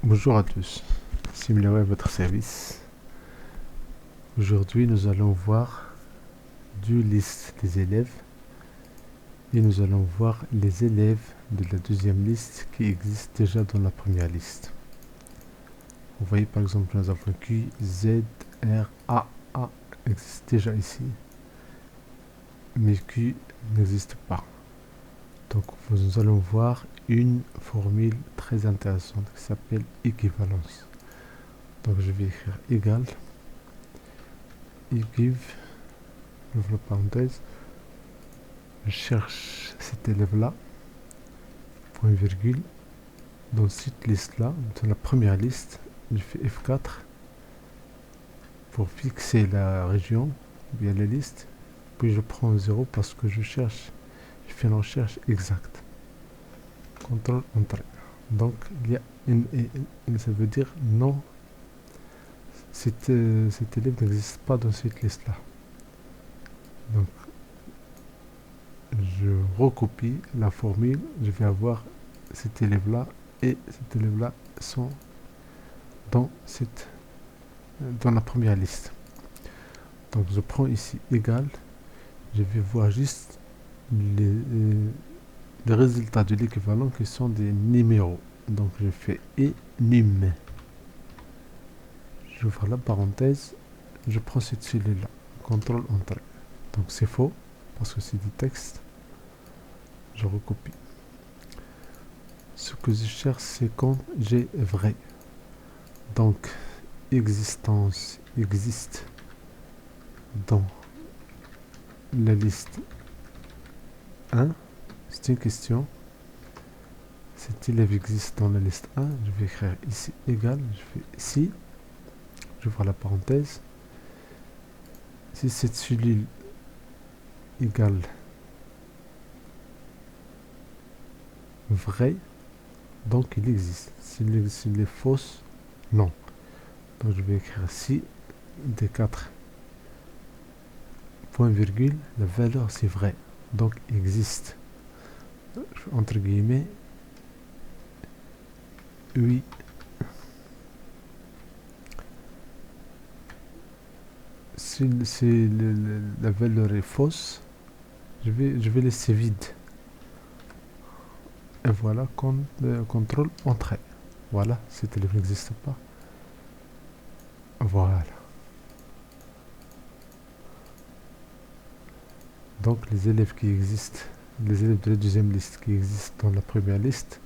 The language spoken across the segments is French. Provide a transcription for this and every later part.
Bonjour à tous, Similarweb à votre service. Aujourd'hui, nous allons voir du liste des élèves et nous allons voir les élèves de la deuxième liste qui existent déjà dans la première liste. Vous voyez par exemple, nous avons Q, Z, R, A existe déjà ici, mais Q n'existe pas. Donc nous allons voir une formule très intéressante qui s'appelle équivalence. Donc je vais écrire égal, give, j'ouvre la parenthèse, je cherche cet élève-là, point virgule, dans cette liste-là, dans la première liste, je fais F4 pour fixer la région, bien la liste, puis je prends 0 parce que je fais une recherche exacte. CTRL, Entrée. Donc, il y a ça veut dire non, cet élève n'existe pas dans cette liste-là. Donc, je recopie la formule, je vais avoir cet élève-là et cet élève-là sont dans la première liste. Donc je prends ici égal, je vais voir juste les résultats de l'équivalent qui sont des numéros. Donc je fais enum. J'ouvre la parenthèse, je prends cette cellule-là, CTRL Entrée. Donc c'est faux, parce que c'est du texte. Je recopie. Ce que je cherche, c'est quand j'ai vrai. Donc, existence existe dans la liste 1. C'est une question. Cet élève existe dans la liste 1. Je vais écrire ici égal. Je fais si. J'ouvre la parenthèse. Si cette cellule égale vrai, donc il existe. S'il est fausse, non. Donc je vais écrire si des 4 point virgule, la valeur c'est vrai, donc existe. Entre guillemets, oui. Si la valeur est fausse, je vais laisser vide. Et voilà, contrôle entrée. Voilà, cet élève n'existe pas. Voilà. Donc les élèves qui existent, les élèves de la deuxième liste qui existent dans la première liste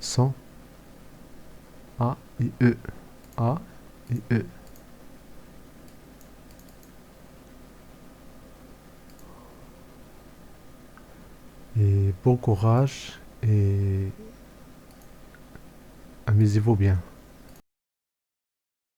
sont A et E. A et E. Et bon courage et amusez-vous bien.